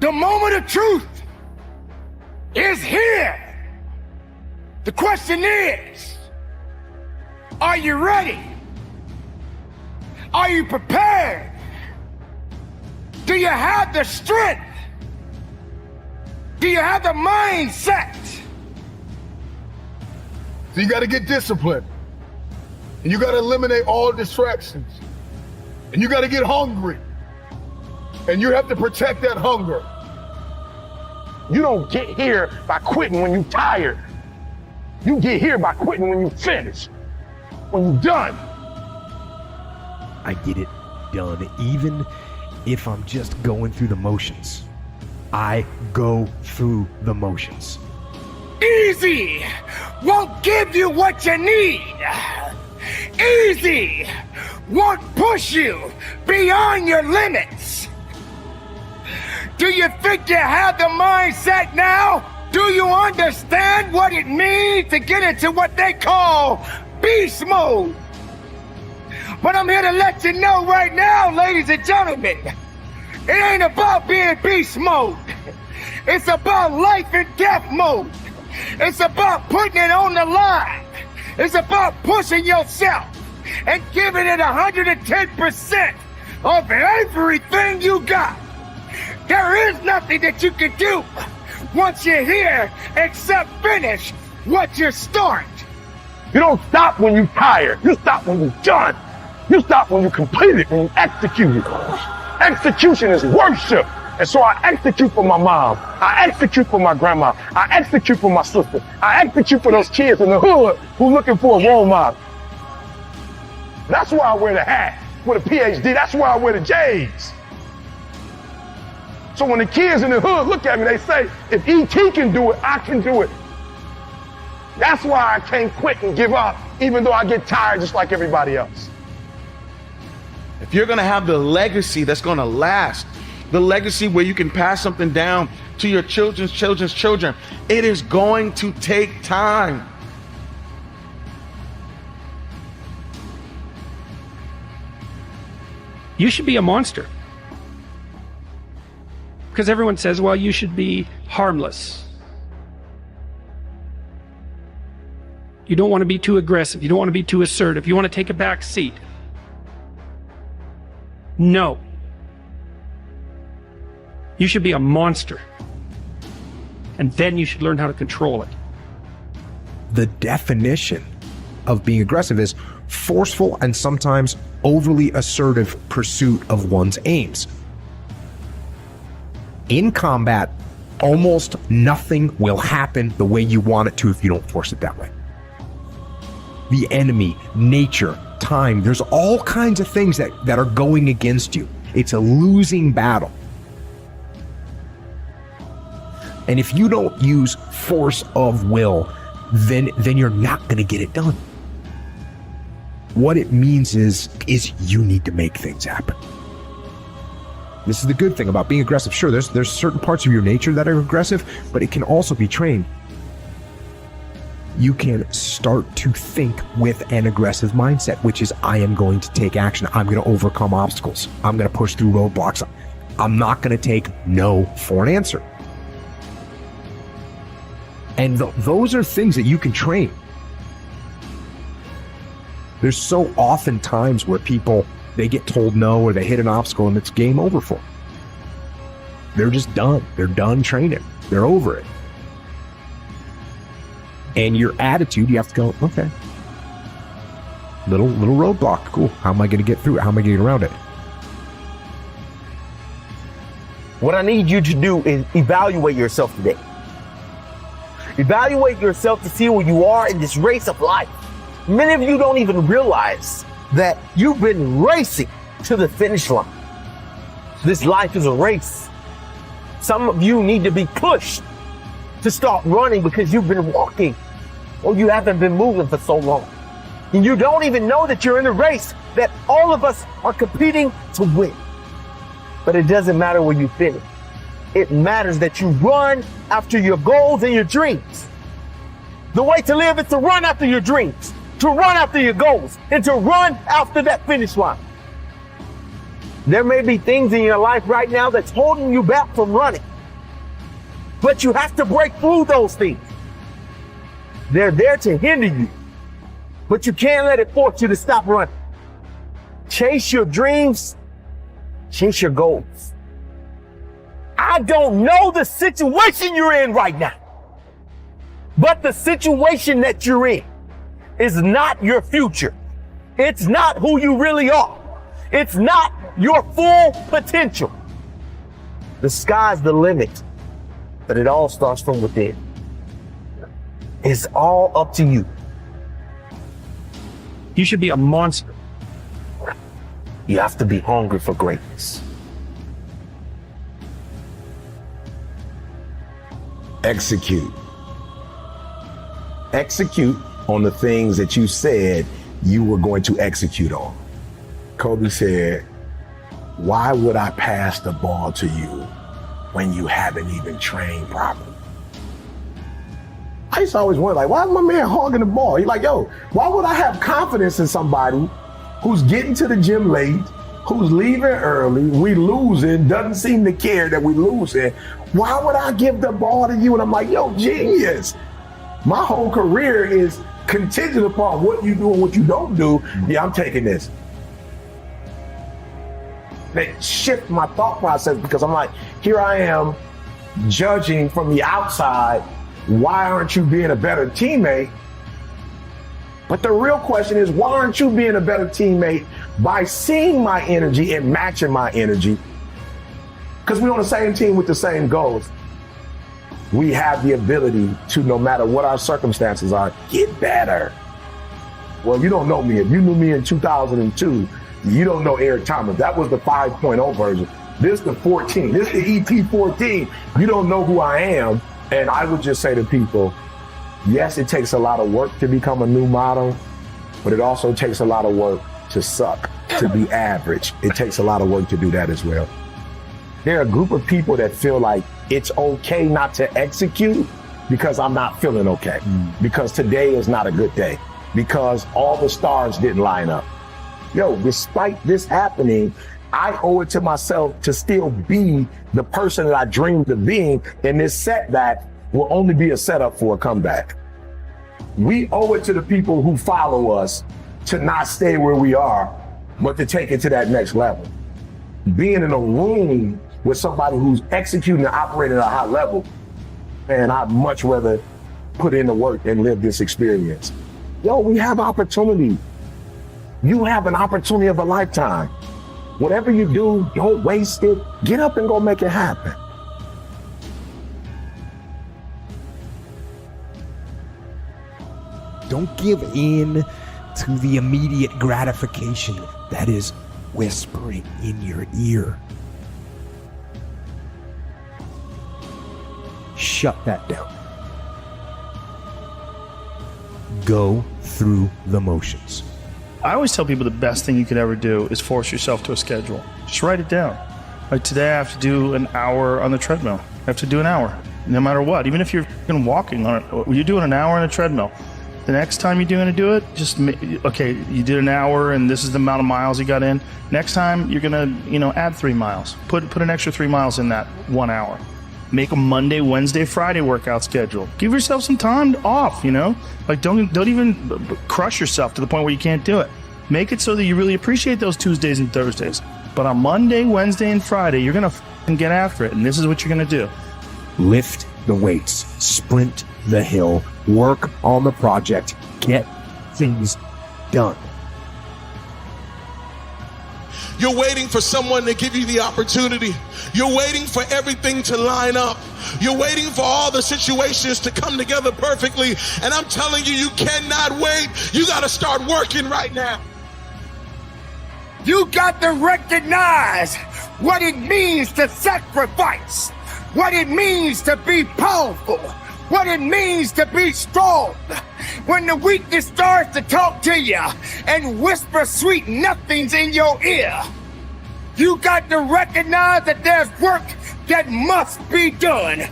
The moment of truth is here. The question is, are you ready? Are you prepared? Do you have the strength? Do you have the mindset? So you got to get disciplined. And you got to eliminate all distractions. And you got to get hungry. And you have to protect that hunger. You don't get here by quitting when you're tired. You get here by quitting when you finish, when you're done. I get it done, even if I'm just going through the motions. I go through the motions. Easy won't give you what you need. Easy won't push you beyond your limits. Do you think you have the mindset now? Do you understand what it means to get into what they call beast mode? But I'm here to let you know right now, ladies and gentlemen, it ain't about being beast mode. It's about life and death mode. It's about putting it on the line. It's about pushing yourself and giving it 110% of everything you got. There is nothing that you can do once you're here except finish what you start. You don't stop when you're tired. You stop when you're done. You stop when you complete it, when you execute it. Execution is worship. And so I execute for my mom. I execute for my grandma. I execute for my sister. I execute for those kids in the hood who are looking for a role model. That's why I wear the hat with a PhD. That's why I wear the J's. So when the kids in the hood look at me, they say, if E.T. can do it, I can do it. That's why I can't quit and give up, even though I get tired just like everybody else. If you're gonna have the legacy that's gonna last, the legacy where you can pass something down to your children's children, it is going to take time. You should be a monster. Because everyone says, well, you should be harmless. You don't want to be too aggressive. You don't want to be too assertive. You want to take a back seat. No. You should be a monster. And then you should learn how to control it. The definition of being aggressive is forceful and sometimes overly assertive pursuit of one's aims. In combat, almost nothing will happen the way you want it to if you don't force it that way. The enemy, nature, time, there's all kinds of things that are going against you. It's a losing battle. And if you don't use force of will, then you're not going to get it done. What it means is you need to make things happen. This is the good thing about being aggressive. Sure, there's certain parts of your nature that are aggressive, but it can also be trained. You can start to think with an aggressive mindset, which is, I am going to take action. I'm going to overcome obstacles. I'm going to push through roadblocks. I'm not going to take no for an answer. And those are things that you can train. There's so often times where people, they get told no or they hit an obstacle and it's game over for them. They're just done. They're done training. They're over it. And your attitude, you have to go, okay, little roadblock, cool. How am I going to get through it? How am I going to get around it? What I need you to do is evaluate yourself today. Evaluate yourself to see where you are in this race of life. Many of you don't even realize that you've been racing to the finish line. This life is a race. Some of you need to be pushed to start running because you've been walking or you haven't been moving for so long. And you don't even know that you're in a race that all of us are competing to win. But it doesn't matter where you finish. It matters that you run after your goals and your dreams. The way to live is to run after your dreams, to run after your goals, and to run after that finish line. There may be things in your life right now that's holding you back from running. But you have to break through those things. They're there to hinder you, but you can't let it force you to stop running. Chase your dreams, chase your goals. I don't know the situation you're in right now, but the situation that you're in is not your future. It's not who you really are. It's not your full potential. The sky's the limit, but it all starts from within. It's all up to you. You should be a monster. You have to be hungry for greatness. Execute. Execute on the things that you said you were going to execute on. Kobe said, why would I pass the ball to you when you haven't even trained properly? I used to always wonder, like, why is my man hogging the ball? He's like, yo, why would I have confidence in somebody who's getting to the gym late, who's leaving early, we losing, doesn't seem to care that we losing? Why would I give the ball to you? And I'm like, yo, genius. My whole career is contingent upon what you do and what you don't do. Yeah, I'm taking this. They shift my thought process because I'm like, here I am judging from the outside. Why aren't you being a better teammate? But the real question is, why aren't you being a better teammate by seeing my energy and matching my energy? Because we're on the same team with the same goals. We have the ability to, no matter what our circumstances are, get better. Well, you don't know me. If you knew me in 2002, you don't know Eric Thomas. That was the 5.0 version. This is the 14. This is the EP14. You don't know who I am. And I would just say to people, yes, it takes a lot of work to become a new model, but it also takes a lot of work to suck, to be average. It takes a lot of work to do that as well. There are a group of people that feel like it's okay not to execute because I'm not feeling okay, because today is not a good day, because all the stars didn't line up. Yo, despite this happening, I owe it to myself to still be the person that I dreamed of being, and this setback will only be a setup for a comeback. We owe it to the people who follow us to not stay where we are, but to take it to that next level. Being in a room with somebody who's executing and operating at a high level, man, I'd much rather put in the work and live this experience. Yo, we have opportunity. You have an opportunity of a lifetime. Whatever you do, don't waste it. Get up and go make it happen. Don't give in to the immediate gratification that is whispering in your ear. Shut that down. Go through the motions. I always tell people the best thing you could ever do is force yourself to a schedule. Just write it down. Like today I have to do an hour on the treadmill. I have to do an hour, no matter what. Even if you're walking on it, you're doing an hour on a treadmill. The next time you're going to do it, just, okay, you did an hour and this is the amount of miles you got in. Next time you're going to, add 3 miles. Put an extra 3 miles in that 1 hour. Make a Monday, Wednesday, Friday workout schedule. Give yourself some time off, Like don't even crush yourself to the point where you can't do it. Make it so that you really appreciate those Tuesdays and Thursdays. But on Monday, Wednesday, and Friday, you're going to get after it. And this is what you're going to do. Lift the weights, sprint the hill, work on the project, get things done. You're waiting for someone to give you the opportunity. You're waiting for everything to line up. You're waiting for all the situations to come together perfectly. And I'm telling you, you cannot wait. You got to start working right now. You got to recognize what it means to sacrifice, what it means to be powerful, what it means to be strong. When the weakness starts to talk to you and whisper sweet nothings in your ear, you got to recognize that there's work that must be done.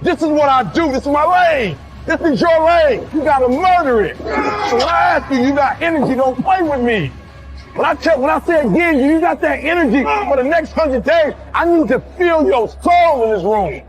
This is what I do. This is my lane. This is your lane. You gotta murder it. So when I ask you got energy, don't play with me. When I say again, you got that energy for the next 100 days, I need to feel your soul in this room.